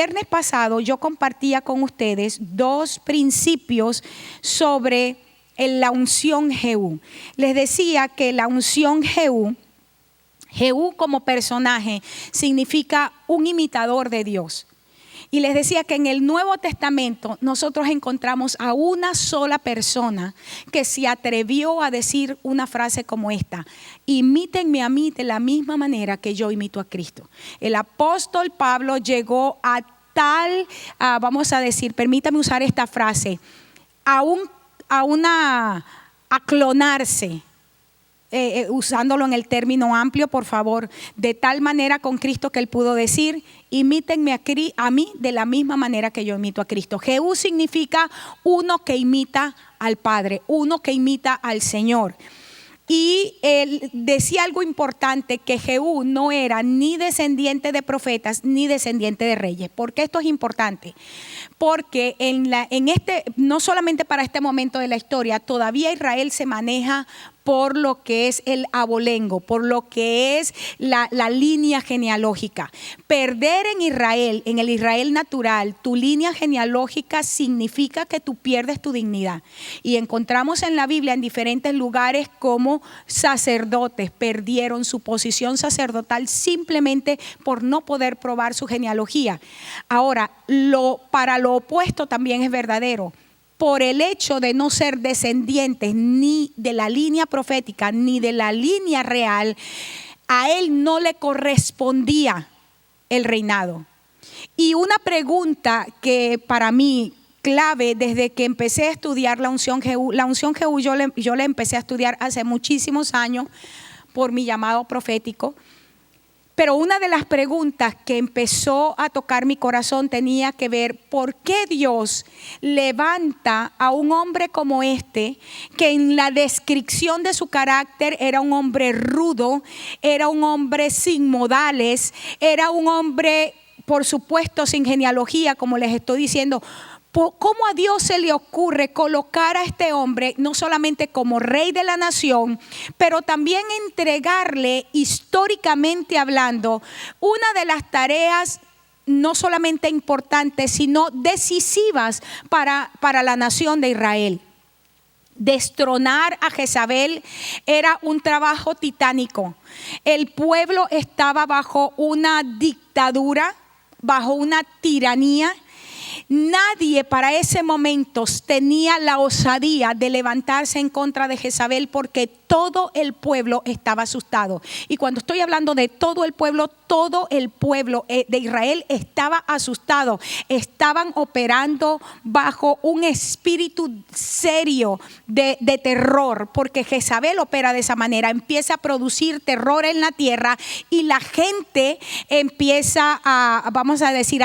viernes pasado yo compartía con ustedes 2 principios sobre la unción Jehú. Les decía que la unción Jehú como personaje significa un imitador de Dios. Y les decía que en el Nuevo Testamento nosotros encontramos a una sola persona que se atrevió a decir una frase como esta: imítenme a mí de la misma manera que yo imito a Cristo. El apóstol Pablo llegó a tal, vamos a decir, permítame usar esta frase, a clonarse. Usándolo en el término amplio, por favor, de tal manera con Cristo que él pudo decir: imítenme a mí de la misma manera que yo imito a Cristo. Jehú significa uno que imita al Padre, uno que imita al Señor. Y él decía algo importante, que Jehú no era ni descendiente de profetas ni descendiente de reyes. ¿Por qué esto es importante? Porque no solamente para este momento de la historia, todavía Israel se maneja por lo que es el abolengo, por lo que es la línea genealógica. Perder en el Israel natural, tu línea genealógica significa que tú pierdes tu dignidad. Y encontramos en la Biblia en diferentes lugares como sacerdotes perdieron su posición sacerdotal simplemente por no poder probar su genealogía. Ahora, para lo opuesto también es verdadero. Por el hecho de no ser descendientes ni de la línea profética ni de la línea real, a él no le correspondía el reinado. Y una pregunta que para mí clave desde que empecé a estudiar la unción Jehú yo la empecé a estudiar hace muchísimos años por mi llamado profético. Pero una de las preguntas que empezó a tocar mi corazón tenía que ver: ¿por qué Dios levanta a un hombre como este, que en la descripción de su carácter era un hombre rudo, era un hombre sin modales, era un hombre, por supuesto, sin genealogía, como les estoy diciendo? ¿Cómo a Dios se le ocurre colocar a este hombre no solamente como rey de la nación, pero también entregarle, históricamente hablando, una de las tareas no solamente importantes, sino decisivas para la nación de Israel? Destronar a Jezabel era un trabajo titánico. El pueblo estaba bajo una dictadura, bajo una tiranía. Nadie para ese momento tenía la osadía de levantarse en contra de Jezabel, porque todo el pueblo estaba asustado. Y cuando estoy hablando de todo el pueblo de Israel estaba asustado. Estaban operando bajo un espíritu serio de terror, porque Jezabel opera de esa manera. Empieza a producir terror en la tierra y la gente empieza a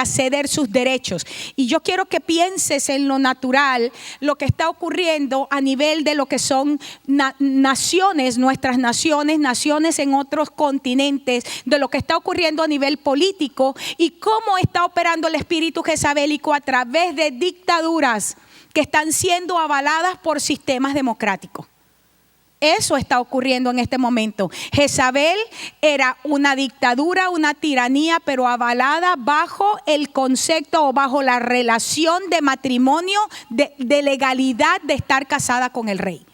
ceder sus derechos. Y yo quiero que pienses en lo natural, lo que está ocurriendo a nivel de lo que son naciones, nuestras naciones en otros continentes, de lo que está ocurriendo a nivel político y cómo está operando el espíritu jezabélico a través de dictaduras que están siendo avaladas por sistemas democráticos. Eso está ocurriendo en este momento. Jezabel era una dictadura, una tiranía, pero avalada bajo el concepto o bajo la relación de matrimonio, de legalidad de estar casada con el rey.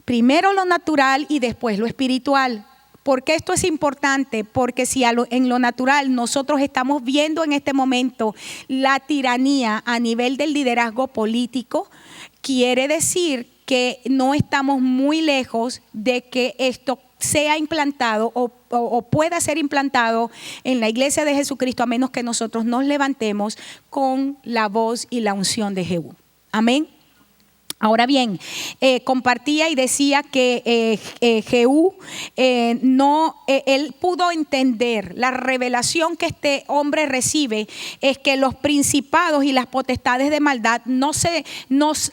Primero lo natural y después lo espiritual. ¿Por qué esto es importante? Porque si en lo natural nosotros estamos viendo en este momento la tiranía a nivel del liderazgo político, quiere decir que no estamos muy lejos de que esto sea implantado o pueda ser implantado en la iglesia de Jesucristo, a menos que nosotros nos levantemos con la voz y la unción de Jehú. Amén. Ahora bien, compartía y decía que Jehú él pudo entender la revelación que este hombre recibe, es que los principados y las potestades de maldad no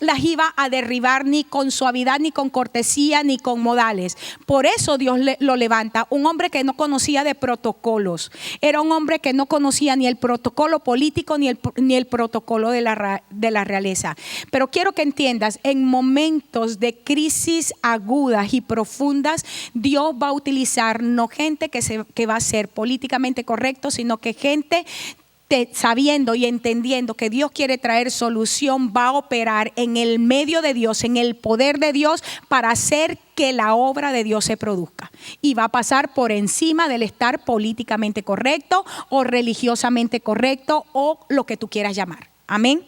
las iba a derribar ni con suavidad, ni con cortesía, ni con modales. Por eso Dios lo levanta, un hombre que no conocía de protocolos, era un hombre que no conocía ni el protocolo político ni el protocolo de la realeza. Pero quiero que entiendas, en momentos de crisis agudas y profundas, Dios va a utilizar no gente que va a ser políticamente correcto, sino que gente sabiendo y entendiendo que Dios quiere traer solución, va a operar en el medio de Dios, en el poder de Dios, para hacer que la obra de Dios se produzca. Y va a pasar por encima del estar políticamente correcto o religiosamente correcto o lo que tú quieras llamar. Amén.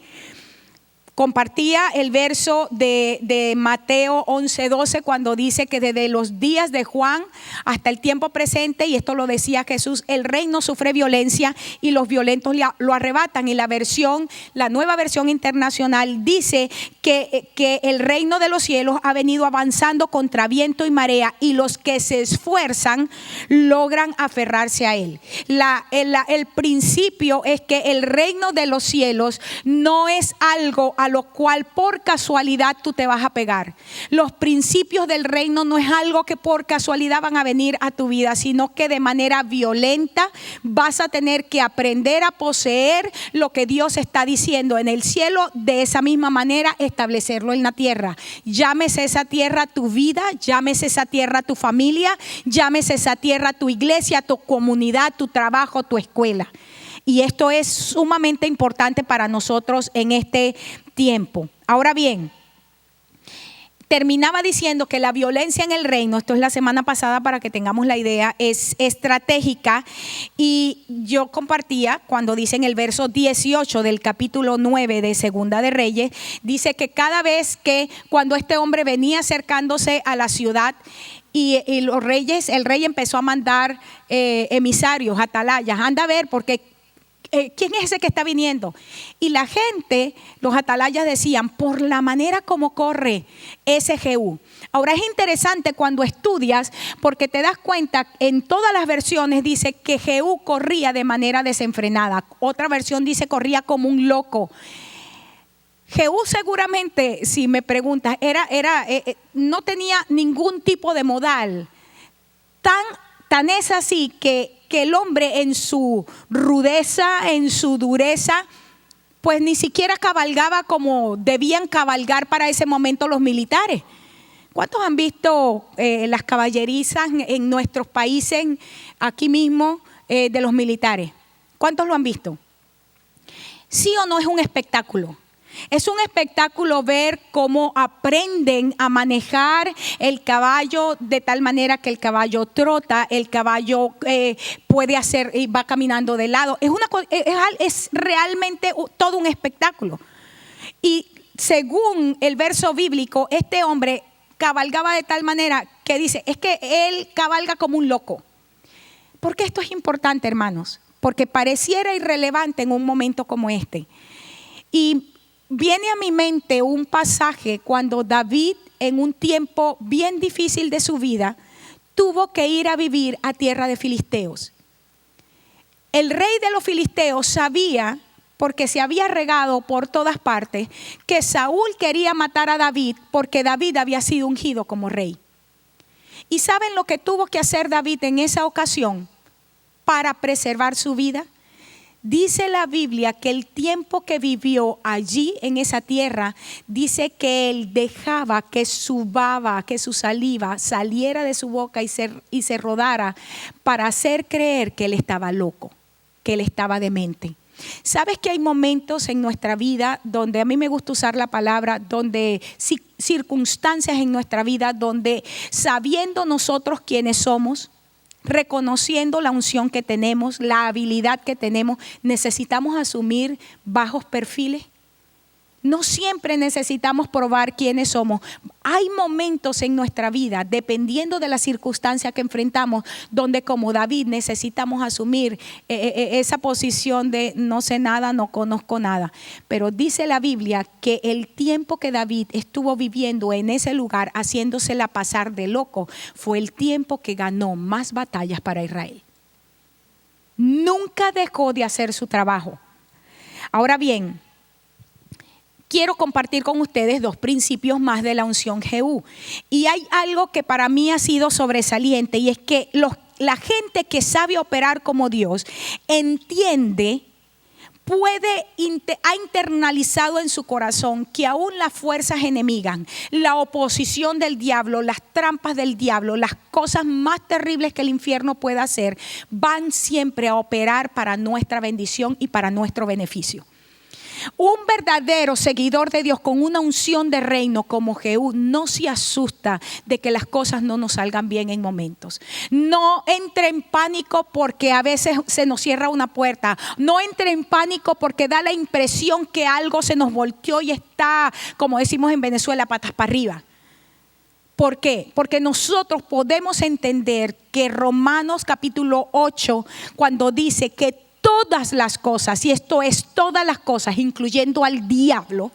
Compartía el verso de Mateo 11:12 cuando dice que desde los días de Juan hasta el tiempo presente, y esto lo decía Jesús, el reino sufre violencia y los violentos lo arrebatan. Y la nueva versión internacional dice que el reino de los cielos ha venido avanzando contra viento y marea, y los que se esfuerzan logran aferrarse a él. El principio es que el reino de los cielos no es algo a lo cual por casualidad tú te vas a pegar. Los principios del reino no es algo que por casualidad van a venir a tu vida, sino que de manera violenta vas a tener que aprender a poseer lo que Dios está diciendo en el cielo, de esa misma manera establecerlo en la tierra. Llámese esa tierra tu vida, llámese esa tierra tu familia, llámese esa tierra tu iglesia, tu comunidad, tu trabajo, tu escuela. Y esto es sumamente importante para nosotros en este tiempo. Ahora bien, terminaba diciendo que la violencia en el reino, esto es la semana pasada para que tengamos la idea, es estratégica. Y yo compartía cuando dice en el verso 18 del capítulo 9 de Segunda de Reyes, dice que cada vez que cuando este hombre venía acercándose a la ciudad, y el rey empezó a mandar emisarios, atalayas, anda a ver porque ¿quién es ese que está viniendo? Y la gente, los atalayas decían, por la manera como corre ese Jehú. Ahora es interesante cuando estudias, porque te das cuenta, en todas las versiones dice que Jehú corría de manera desenfrenada. Otra versión dice corría como un loco. Jehú seguramente, si me preguntas, no tenía ningún tipo de modal. Tan es así que el hombre en su rudeza, en su dureza, pues ni siquiera cabalgaba como debían cabalgar para ese momento los militares. ¿Cuántos han visto las caballerizas en nuestros países, aquí mismo, de los militares? ¿Cuántos lo han visto? ¿Sí o no es un espectáculo? Es un espectáculo ver cómo aprenden a manejar el caballo de tal manera que el caballo trota, el caballo puede hacer y va caminando de lado. Es realmente todo un espectáculo. Y según el verso bíblico, este hombre cabalgaba de tal manera que dice, es que él cabalga como un loco. ¿Por qué esto es importante, hermanos? Porque pareciera irrelevante en un momento como este. Y viene a mi mente un pasaje cuando David, en un tiempo bien difícil de su vida, tuvo que ir a vivir a tierra de filisteos. El rey de los filisteos sabía, porque se había regado por todas partes, que Saúl quería matar a David porque David había sido ungido como rey. ¿Y saben lo que tuvo que hacer David en esa ocasión para preservar su vida? Dice la Biblia que el tiempo que vivió allí en esa tierra, dice que él dejaba que su baba, que su saliva saliera de su boca y se rodara para hacer creer que él estaba loco, que él estaba demente. ¿Sabes que hay momentos en nuestra vida donde, a mí me gusta usar la palabra, donde circunstancias en nuestra vida donde, sabiendo nosotros quiénes somos, reconociendo la unción que tenemos, la habilidad que tenemos, necesitamos asumir bajos perfiles? No siempre necesitamos probar quiénes somos. Hay momentos en nuestra vida, dependiendo de la circunstancia que enfrentamos, donde como David necesitamos asumir esa posición de no sé nada, no conozco nada. Pero dice la Biblia que el tiempo que David estuvo viviendo en ese lugar, haciéndosela pasar de loco, fue el tiempo que ganó más batallas para Israel. Nunca dejó de hacer su trabajo. Ahora bien, quiero compartir con ustedes dos principios más de la unción Jehú. Y hay algo que para mí ha sido sobresaliente, y es que la gente que sabe operar como Dios entiende ha internalizado en su corazón que aún las fuerzas enemigas, la oposición del diablo, las trampas del diablo, las cosas más terribles que el infierno pueda hacer, van siempre a operar para nuestra bendición y para nuestro beneficio. Un verdadero seguidor de Dios con una unción de reino como Jehú no se asusta de que las cosas no nos salgan bien en momentos. No entre en pánico porque a veces se nos cierra una puerta. No entre en pánico porque da la impresión que algo se nos volteó y está, como decimos en Venezuela, patas para arriba. ¿Por qué? Porque nosotros podemos entender que Romanos capítulo 8, cuando dice que todas las cosas, y esto es todas las cosas, incluyendo al diablo,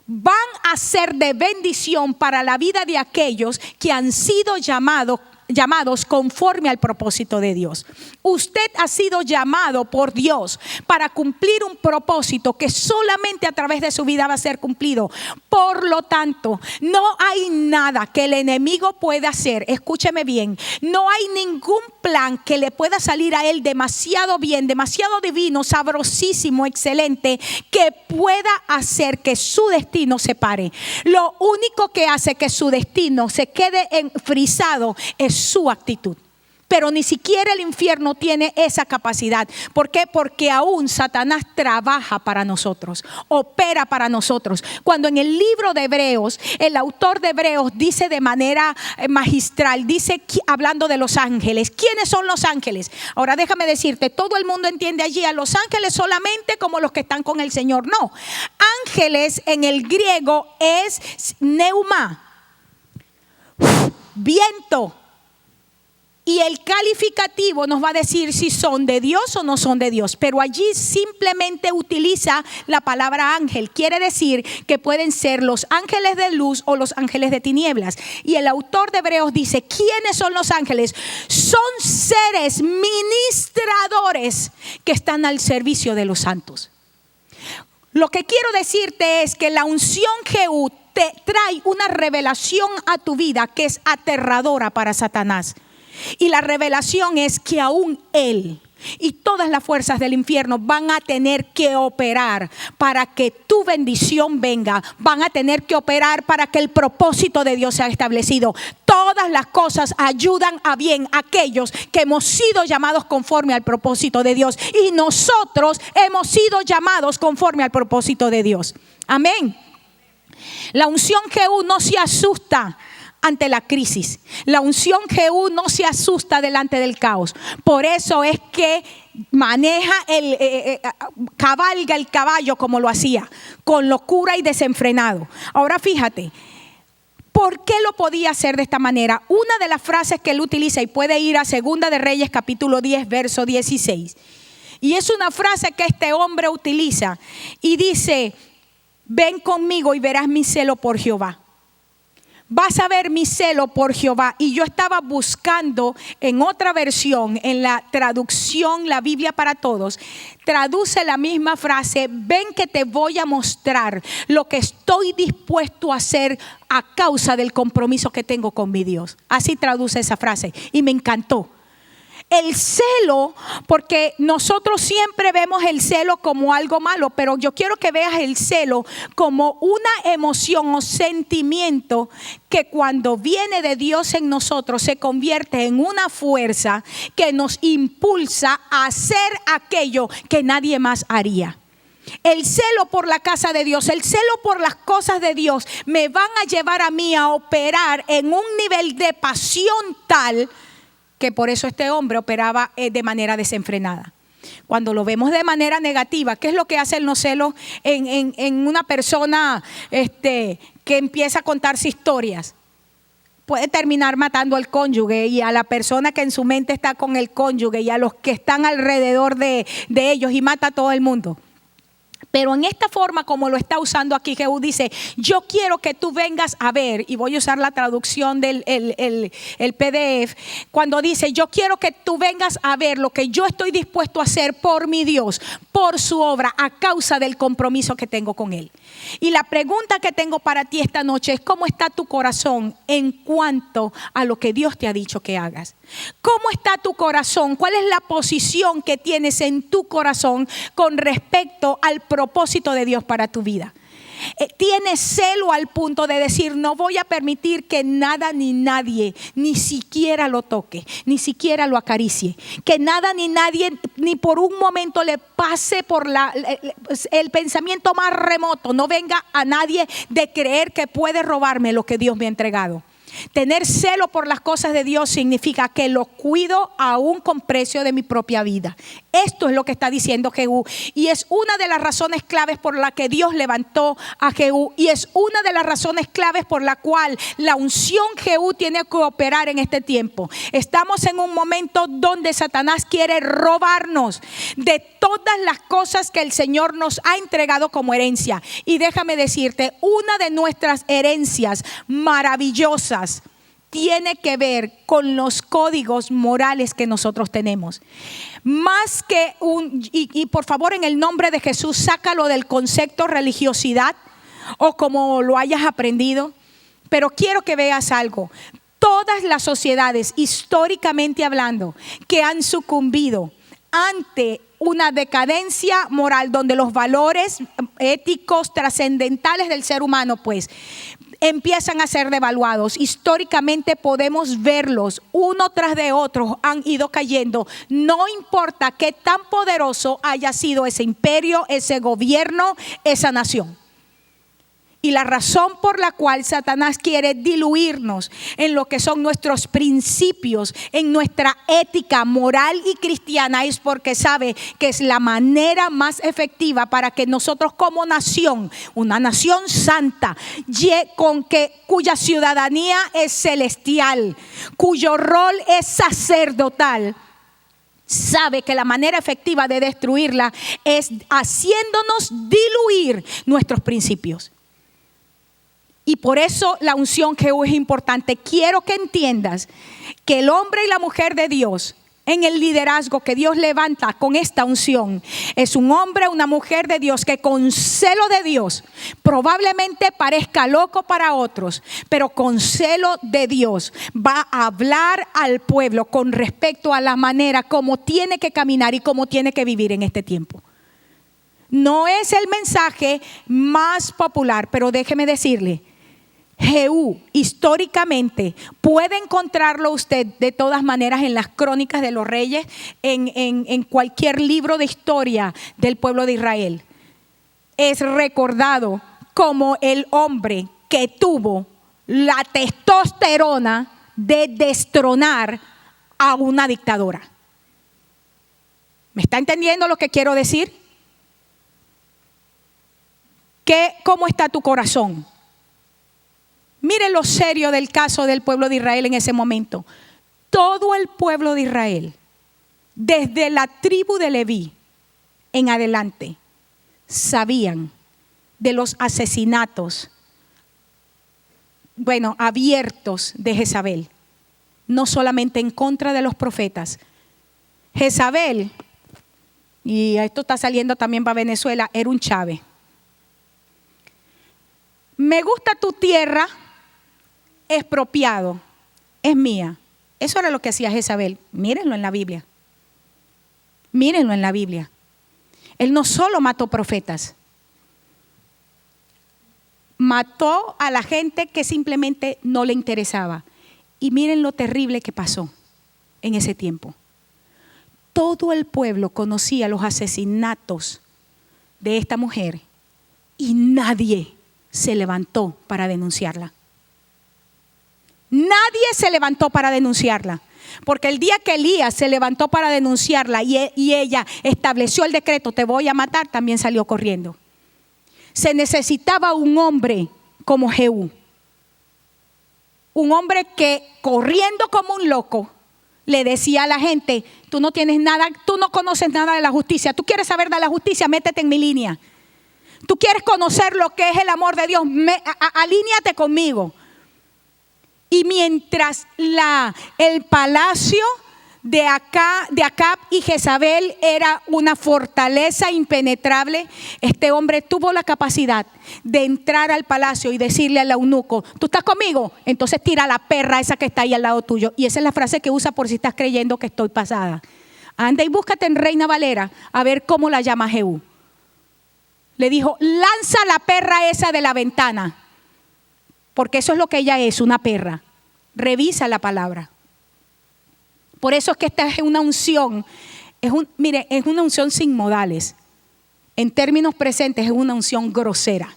van a ser de bendición para la vida de aquellos que han sido llamados conforme al propósito de Dios. Usted ha sido llamado por Dios para cumplir un propósito que solamente a través de su vida va a ser cumplido. Por lo tanto, no hay nada que el enemigo pueda hacer, escúcheme bien, no hay ningún plan que le pueda salir a él demasiado bien, demasiado divino, sabrosísimo, excelente, que pueda hacer que su destino se pare. Lo único que hace que su destino se quede frisado es su actitud. Pero ni siquiera el infierno tiene esa capacidad. ¿Por qué? Porque aún Satanás trabaja para nosotros, opera para nosotros. Cuando en el libro de Hebreos, el autor de Hebreos dice de manera magistral, dice hablando de los ángeles. ¿Quiénes son los ángeles? Ahora déjame decirte, todo el mundo entiende allí a los ángeles solamente como los que están con el Señor. No, ángeles en el griego es neuma, viento. Y el calificativo nos va a decir si son de Dios o no son de Dios. Pero allí simplemente utiliza la palabra ángel. Quiere decir que pueden ser los ángeles de luz o los ángeles de tinieblas. Y el autor de Hebreos dice, ¿quiénes son los ángeles? Son seres ministradores que están al servicio de los santos. Lo que quiero decirte es que la unción Jehú te trae una revelación a tu vida que es aterradora para Satanás. Y la revelación es que aún él y todas las fuerzas del infierno van a tener que operar para que tu bendición venga. Van a tener que operar para que el propósito de Dios sea establecido. Todas las cosas ayudan a bien a aquellos que hemos sido llamados conforme al propósito de Dios. Y nosotros hemos sido llamados conforme al propósito de Dios. Amén. La unción Jehú no se asusta ante la crisis. La unción Jehú no se asusta delante del caos. Por eso es que maneja cabalga el caballo como lo hacía, con locura y desenfrenado. Ahora fíjate, ¿por qué lo podía hacer de esta manera? Una de las frases que él utiliza, y puede ir a Segunda de Reyes capítulo 10 verso 16, y es una frase que este hombre utiliza y dice: ven conmigo y verás mi celo por Jehová. Vas a ver mi celo por Jehová. Y yo estaba buscando en otra versión, en la traducción La Biblia para Todos, traduce la misma frase: ven que te voy a mostrar lo que estoy dispuesto a hacer a causa del compromiso que tengo con mi Dios. Así traduce esa frase y me encantó. El celo, porque nosotros siempre vemos el celo como algo malo, pero yo quiero que veas el celo como una emoción o sentimiento que cuando viene de Dios en nosotros se convierte en una fuerza que nos impulsa a hacer aquello que nadie más haría. El celo por la casa de Dios, el celo por las cosas de Dios me van a llevar a mí a operar en un nivel de pasión tal que por eso este hombre operaba de manera desenfrenada. Cuando lo vemos de manera negativa, ¿qué es lo que hacen los celos en una persona que empieza a contarse historias? Puede terminar matando al cónyuge y a la persona que en su mente está con el cónyuge y a los que están alrededor de ellos, y mata a todo el mundo. Pero en esta forma como lo está usando aquí, Jehú dice: yo quiero que tú vengas a ver, y voy a usar la traducción del el PDF, cuando dice: yo quiero que tú vengas a ver lo que yo estoy dispuesto a hacer por mi Dios, por su obra, a causa del compromiso que tengo con Él. Y la pregunta que tengo para ti esta noche es: ¿cómo está tu corazón en cuanto a lo que Dios te ha dicho que hagas? ¿Cómo está tu corazón? ¿Cuál es la posición que tienes en tu corazón con respecto al propósito de Dios para tu vida? ¿Tienes celo al punto de decir: no voy a permitir que nada ni nadie ni siquiera lo toque, ni siquiera lo acaricie? Que nada ni nadie ni por un momento le pase por el pensamiento más remoto, no venga a nadie de creer que puede robarme lo que Dios me ha entregado. Tener celo por las cosas de Dios significa que lo cuido aún con precio de mi propia vida. Esto es lo que está diciendo Jehú, y es una de las razones claves por la que Dios levantó a Jehú, y es una de las razones claves por la cual la unción Jehú tiene que operar en este tiempo. Estamos en un momento donde Satanás quiere robarnos de todas las cosas que el Señor nos ha entregado como herencia. Y déjame decirte, una de nuestras herencias maravillosas tiene que ver con los códigos morales que nosotros tenemos. Más que y por favor, en el nombre de Jesús, sácalo del concepto religiosidad o como lo hayas aprendido. Pero quiero que veas algo. Todas las sociedades, históricamente hablando, que han sucumbido ante una decadencia moral donde los valores éticos trascendentales del ser humano pues empiezan a ser devaluados. Históricamente podemos verlos uno tras de otro, han ido cayendo. No importa qué tan poderoso haya sido ese imperio, ese gobierno, esa nación. Y la razón por la cual Satanás quiere diluirnos en lo que son nuestros principios, en nuestra ética moral y cristiana, es porque sabe que es la manera más efectiva para que nosotros como nación, una nación santa, cuya ciudadanía es celestial, cuyo rol es sacerdotal, sabe que la manera efectiva de destruirla es haciéndonos diluir nuestros principios. Y por eso la unción Jehú es importante. Quiero que entiendas que el hombre y la mujer de Dios en el liderazgo que Dios levanta con esta unción es un hombre, una mujer de Dios que con celo de Dios, probablemente parezca loco para otros, pero con celo de Dios va a hablar al pueblo con respecto a la manera como tiene que caminar y cómo tiene que vivir en este tiempo. No es el mensaje más popular, pero déjeme decirle, Jehú históricamente puede encontrarlo usted de todas maneras en las crónicas de los reyes, en cualquier libro de historia del pueblo de Israel. Es recordado como el hombre que tuvo la testosterona de destronar a una dictadora. ¿Me está entendiendo lo que quiero decir? ¿Cómo está tu corazón? Mire lo serio del caso del pueblo de Israel en ese momento. Todo el pueblo de Israel, desde la tribu de Leví en adelante, sabían de los asesinatos, abiertos de Jezabel. No solamente en contra de los profetas. Jezabel, y esto está saliendo también para Venezuela, era un Chávez. Me gusta tu tierra, expropiado, es mía. Eso era lo que hacía Jezabel. Mírenlo en la Biblia. Mírenlo en la Biblia. Él no solo mató profetas, mató a la gente que simplemente no le interesaba. Y miren lo terrible que pasó en ese tiempo. Todo el pueblo conocía los asesinatos de esta mujer y nadie se levantó para denunciarla. Nadie se levantó para denunciarla. Porque el día que Elías se levantó para denunciarla y ella estableció el decreto, te voy a matar, también salió corriendo. Se necesitaba un hombre como Jehú. Un hombre que corriendo como un loco le decía a la gente: tú no tienes nada, tú no conoces nada de la justicia. Tú quieres saber de la justicia, métete en mi línea. Tú quieres conocer lo que es el amor de Dios, alíñate conmigo. Y mientras el palacio de Acab y Jezabel era una fortaleza impenetrable, este hombre tuvo la capacidad de entrar al palacio y decirle al eunuco: ¿tú estás conmigo? Entonces tira la perra esa que está ahí al lado tuyo. Y esa es la frase que usa por si estás creyendo que estoy pasada. Anda y búscate en Reina Valera a ver cómo la llama Jehú. Le dijo: lanza la perra esa de la ventana, porque eso es lo que ella es, una perra. Revisa la palabra. Por eso es que esta es una unción, es una unción sin modales. En términos presentes es una unción grosera.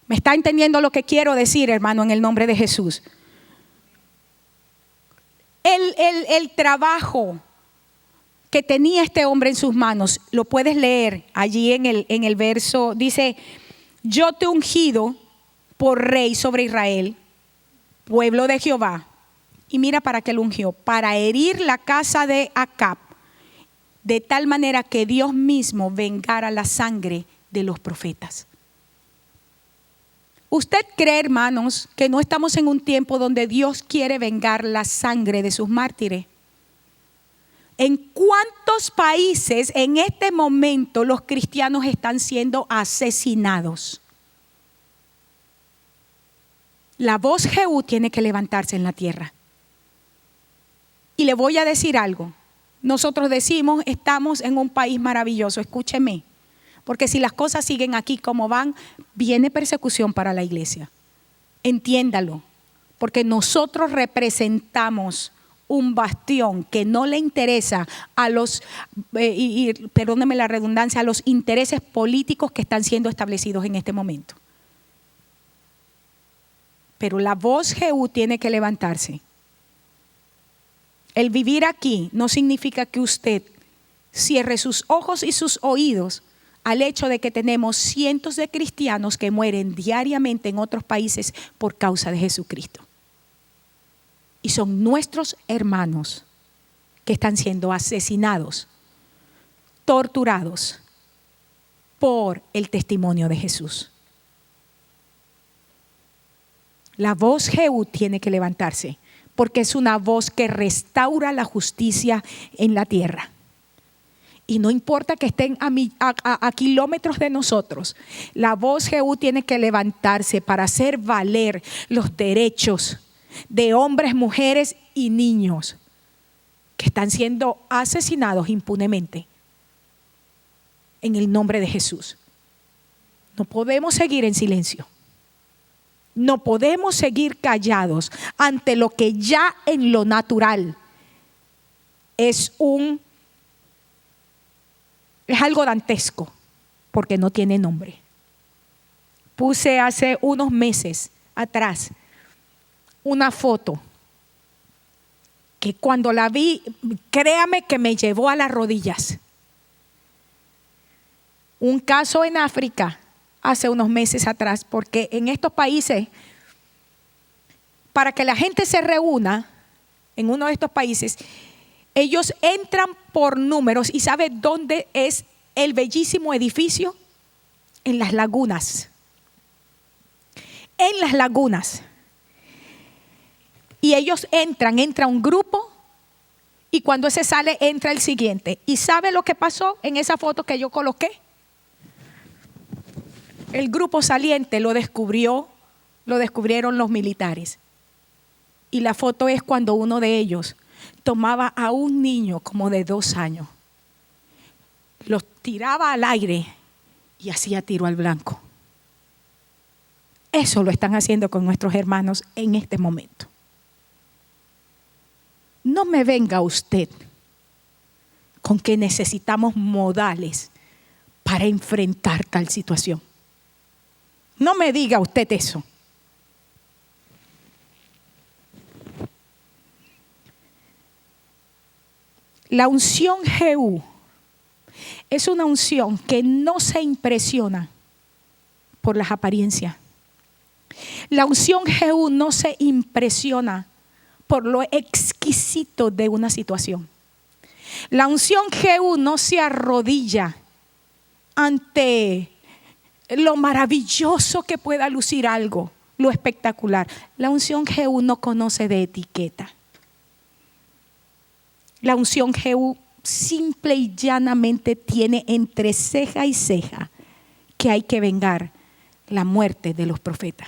¿Me está entendiendo lo que quiero decir, hermano, en el nombre de Jesús? El trabajo que tenía este hombre en sus manos, lo puedes leer allí en el verso, dice: yo te he ungido por rey sobre Israel, pueblo de Jehová. Y mira para qué lo ungió: para herir la casa de Acab, de tal manera que Dios mismo vengara la sangre de los profetas. ¿Usted cree, hermanos, que no estamos en un tiempo donde Dios quiere vengar la sangre de sus mártires? ¿En cuántos países en este momento los cristianos están siendo asesinados? La voz Jehú tiene que levantarse en la tierra. Y le voy a decir algo. Nosotros decimos: estamos en un país maravilloso. Escúcheme, porque si las cosas siguen aquí como van, viene persecución para la iglesia. Entiéndalo, porque nosotros representamos un bastión que no le interesa a los, perdóneme la redundancia, a los intereses políticos que están siendo establecidos en este momento. Pero la voz Jehú tiene que levantarse. El vivir aquí no significa que usted cierre sus ojos y sus oídos al hecho de que tenemos cientos de cristianos que mueren diariamente en otros países por causa de Jesucristo. Y son nuestros hermanos que están siendo asesinados, torturados por el testimonio de Jesús. La voz Jehú tiene que levantarse, porque es una voz que restaura la justicia en la tierra. Y no importa que estén a kilómetros de nosotros, la voz Jehú tiene que levantarse para hacer valer los derechos de hombres, mujeres y niños que están siendo asesinados impunemente en el nombre de Jesús. No podemos seguir en silencio. No podemos seguir callados ante lo que ya en lo natural es algo dantesco, porque no tiene nombre. Puse hace unos meses atrás una foto que cuando la vi, créame que me llevó a las rodillas. Un caso en África hace unos meses atrás, porque en estos países, para que la gente se reúna en uno de estos países, ellos entran por números. ¿Y sabe dónde es el bellísimo edificio? En las lagunas. En las lagunas. Y ellos entra un grupo, y cuando ese sale, entra el siguiente. ¿Y sabe lo que pasó en esa foto que yo coloqué? El grupo saliente lo descubrieron los militares. Y la foto es cuando uno de ellos tomaba a un niño como de 2 años, los tiraba al aire y hacía tiro al blanco. Eso lo están haciendo con nuestros hermanos en este momento. No me venga usted con que necesitamos modales para enfrentar tal situación. No me diga usted eso. La unción Jehú es una unción que no se impresiona por las apariencias. La unción Jehú no se impresiona por lo exquisito de una situación. La unción Jehú no se arrodilla ante lo maravilloso que pueda lucir algo, lo espectacular. La unción Jehú no conoce de etiqueta. La unción Jehú simple y llanamente tiene entre ceja y ceja que hay que vengar la muerte de los profetas.